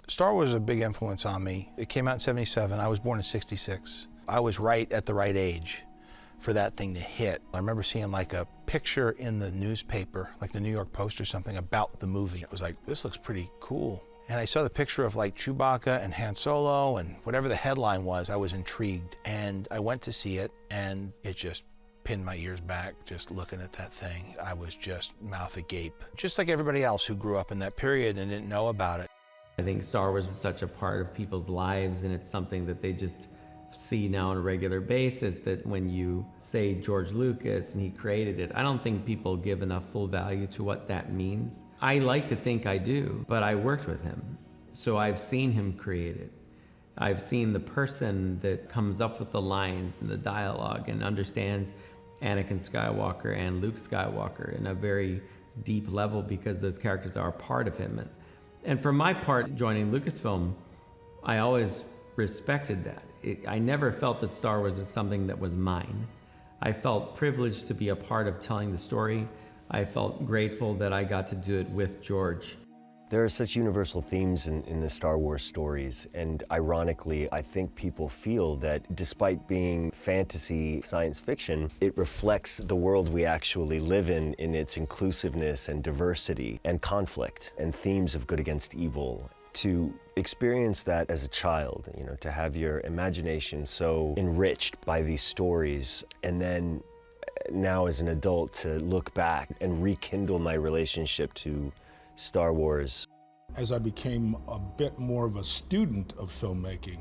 Star Wars is a big influence on me. It came out in '77. I was born in '66. I was right at the right age for that thing to hit. I remember seeing like a picture in the newspaper, like the New York Post or something, about the movie. It was like, this looks pretty cool. And I saw the picture of like Chewbacca and Han Solo and whatever the headline was, I was intrigued. And I went to see it and it just pinned my ears back just looking at that thing. I was just mouth agape. Just like everybody else who grew up in that period and didn't know about it. I think Star Wars is such a part of people's lives, and it's something that they just see now on a regular basis, that when you say George Lucas and he created it, I don't think people give enough full value to what that means. I like to think I do, but I worked with him. So I've seen him create it. I've seen the person that comes up with the lines and the dialogue and understands Anakin Skywalker and Luke Skywalker in a very deep level, because those characters are a part of him. And for my part, joining Lucasfilm, I always respected that. I never felt that Star Wars was something that was mine. I felt privileged to be a part of telling the story. I felt grateful that I got to do it with George. There are such universal themes in the Star Wars stories, and ironically, I think people feel that despite being fantasy science fiction, it reflects the world we actually live in its inclusiveness and diversity and conflict and themes of good against evil. To experience that as a child, you know, to have your imagination so enriched by these stories, and then now as an adult to look back and rekindle my relationship to Star Wars. As I became a bit more of a student of filmmaking,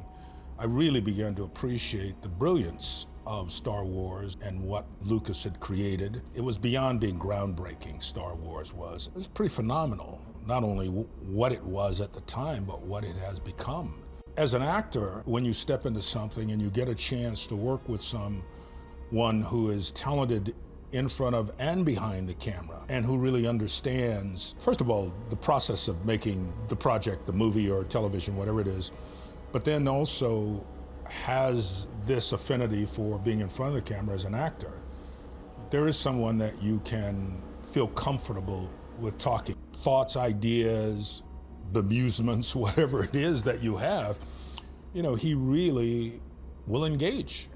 I really began to appreciate the brilliance of Star Wars and what Lucas had created. It was beyond being groundbreaking, Star Wars was. It was pretty phenomenal, not only what it was at the time, but what it has become. As an actor, when you step into something and you get a chance to work with someone who is talented in front of and behind the camera, and who really understands, first of all, the process of making the project, the movie or television, whatever it is, but then also has this affinity for being in front of the camera as an actor. There is someone that you can feel comfortable with talking. Thoughts, ideas, bemusements, whatever it is that you have, you know, he really will engage.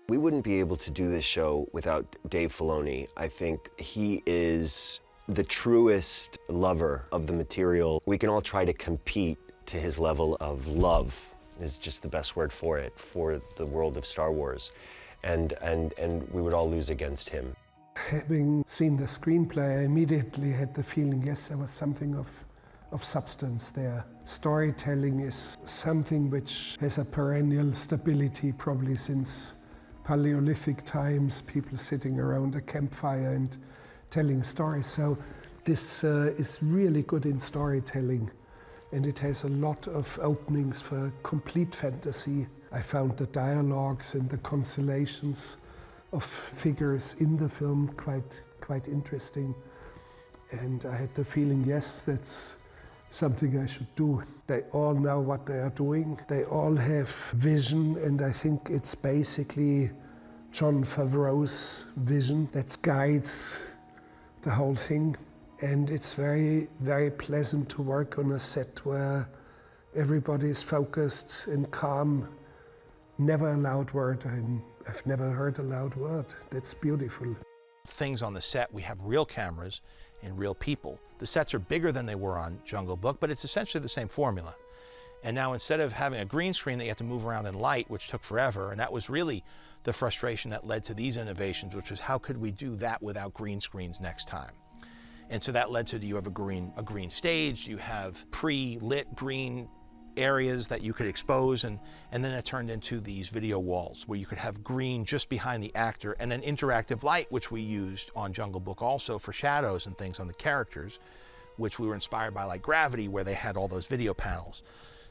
We wouldn't be able to do this show without Dave Filoni. I think he is the truest lover of the material. We can all try to compete to his level of love, is just the best word for it, for the world of Star Wars. And we would all lose against him. Having seen the screenplay, I immediately had the feeling, yes, there was something of substance there. Storytelling is something which has a perennial stability, probably since Paleolithic times, people sitting around a campfire and telling stories. So this is really good in storytelling, and it has a lot of openings for complete fantasy. I found the dialogues and the constellations of figures in the film quite interesting. And I had the feeling, yes, that's something I should do. They all know what they are doing. They all have vision, and I think it's basically Jon Favreau's vision that guides the whole thing. And it's very, very pleasant to work on a set where everybody is focused and calm. Never a loud word. I've never heard a loud word. That's beautiful. Things on the set, we have real cameras and real people. The sets are bigger than they were on Jungle Book, but it's essentially the same formula. And now instead of having a green screen that you have to move around in light, which took forever, and that was really the frustration that led to these innovations, which was how could we do that without green screens next time? And so that led to, you have a green stage, you have pre-lit green areas that you could expose, and then it turned into these video walls where you could have green just behind the actor, and then interactive light, which we used on Jungle Book also for shadows and things on the characters, which we were inspired by, like Gravity, where they had all those video panels.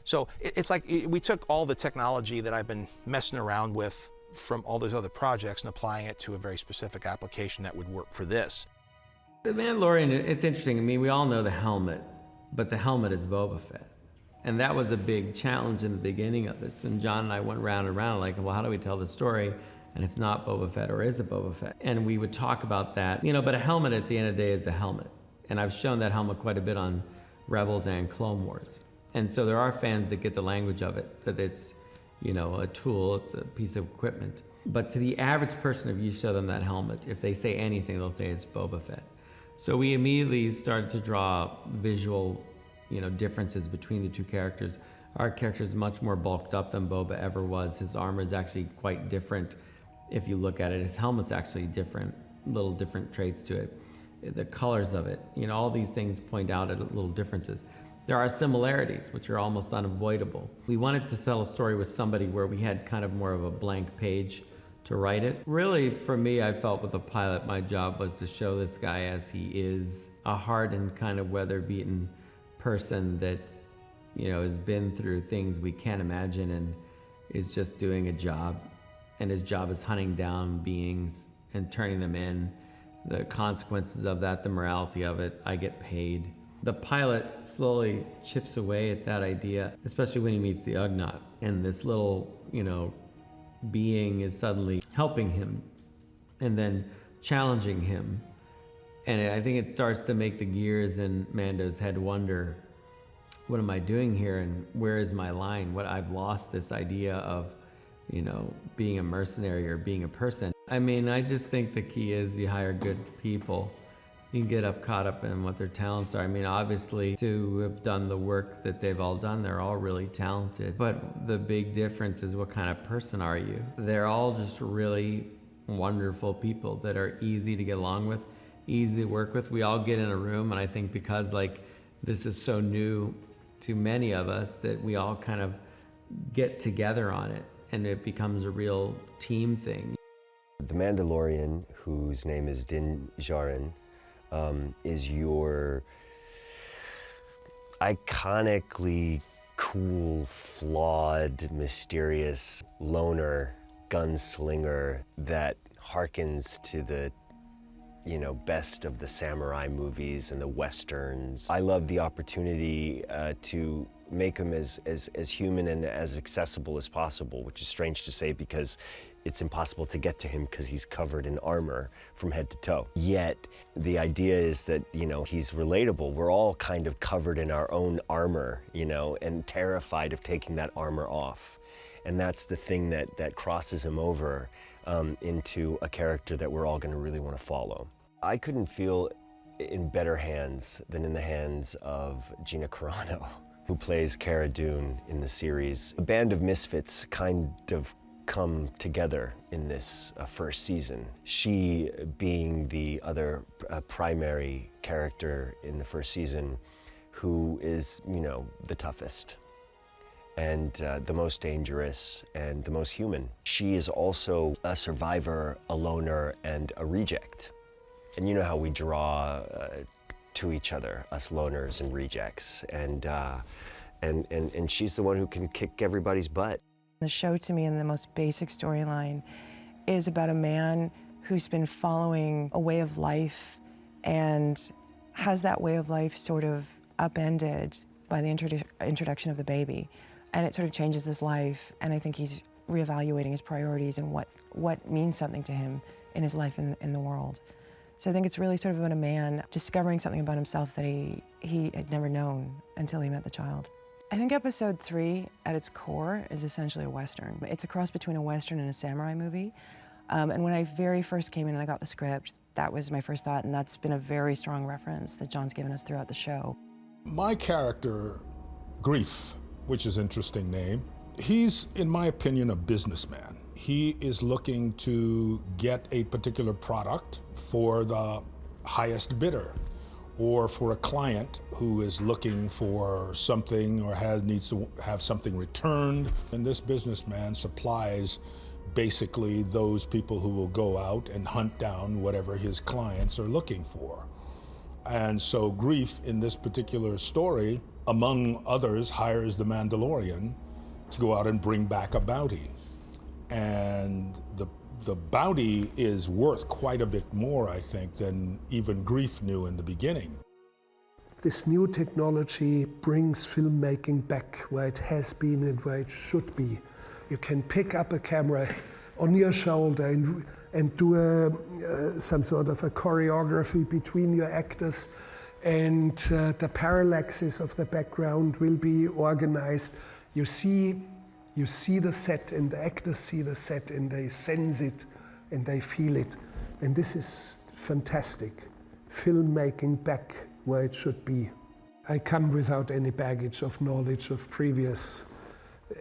So it's like we took all the technology that I've been messing around with from all those other projects and applying it to a very specific application that would work for this. The Mandalorian, it's interesting. I mean, we all know the helmet, but the helmet is Boba Fett. And that was a big challenge in the beginning of this. And John and I went round and round like, well, how do we tell the story? And it's not Boba Fett, or is it Boba Fett? And we would talk about that, you know, but a helmet at the end of the day is a helmet. And I've shown that helmet quite a bit on Rebels and Clone Wars. And so there are fans that get the language of it, that it's, you know, a tool, it's a piece of equipment. But to the average person, if you show them that helmet, if they say anything, they'll say it's Boba Fett. So we immediately started to draw visual, you know, differences between the two characters. Our character is much more bulked up than Boba ever was. His armor is actually quite different if you look at it. His helmet's actually different, little different traits to it. The colors of it, you know, all these things point out at little differences. There are similarities, which are almost unavoidable. We wanted to tell a story with somebody where we had kind of more of a blank page to write it. Really, for me, I felt with the pilot, my job was to show this guy as he is, a hardened kind of weather-beaten person that, you know, has been through things we can't imagine and is just doing a job. And his job is hunting down beings and turning them in. The consequences of that, the morality of it, I get paid. The pilot slowly chips away at that idea, especially when he meets the Ugnaught. And this little, you know, being is suddenly helping him and then challenging him. And I think it starts to make the gears in Mando's head wonder, what am I doing here and where is my line? What I've lost this idea of, you know, being a mercenary or being a person. I mean, I just think the key is you hire good people. You can get caught up in what their talents are. I mean, obviously, to have done the work that they've all done, they're all really talented. But the big difference is what kind of person are you? They're all just really wonderful people that are easy to get along with, easy to work with. We all get in a room, and I think because like this is so new to many of us that we all kind of get together on it, and it becomes a real team thing. The Mandalorian, whose name is Din Djarin, is your iconically cool, flawed, mysterious loner gunslinger that harkens to the, you know, best of the samurai movies and the westerns. I love the opportunity to make him as human and as accessible as possible, which is strange to say because it's impossible to get to him because he's covered in armor from head to toe. Yet, the idea is that, you know, he's relatable. We're all kind of covered in our own armor, you know, and terrified of taking that armor off. And that's the thing that crosses him over into a character that we're all gonna really wanna follow. I couldn't feel in better hands than in the hands of Gina Carano, who plays Cara Dune in the series. A band of misfits kind of come together in this first season. She being the other primary character in the first season who is, you know, the toughest and the most dangerous and the most human. She is also a survivor, a loner, and a reject. And you know how we draw to each other, us loners and rejects, and she's the one who can kick everybody's butt. The show, to me, in the most basic storyline, is about a man who's been following a way of life and has that way of life sort of upended by the introduction of the baby. And it sort of changes his life, and I think he's reevaluating his priorities and what means something to him in his life in the world. So I think it's really sort of about a man discovering something about himself that he had never known until he met the child. I think episode 3, at its core, is essentially a Western. It's a cross between a Western and a samurai movie. And when I very first came in and I got the script, that was my first thought, and that's been a very strong reference that John's given us throughout the show. My character, Grief, which is an interesting name, he's, in my opinion, a businessman. He is looking to get a particular product for the highest bidder, or for a client who is looking for something or needs to have something returned. And this businessman supplies basically those people who will go out and hunt down whatever his clients are looking for. And so Grief, in this particular story, among others, hires the Mandalorian to go out and bring back a bounty. And the bounty is worth quite a bit more, I think, than even Grief knew in the beginning. This new technology brings filmmaking back where it has been and where it should be. You can pick up a camera on your shoulder and do some sort of a choreography between your actors and the parallaxes of the background will be organized. You see the set, and the actors see the set, and they sense it, and they feel it. And this is fantastic. Filmmaking back where it should be. I come without any baggage of knowledge of previous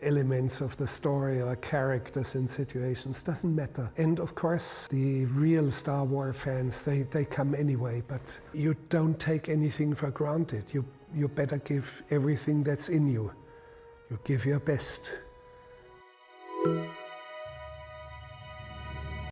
elements of the story or characters and situations, doesn't matter. And of course, the real Star Wars fans, they come anyway, but you don't take anything for granted. You better give everything that's in you. You give your best.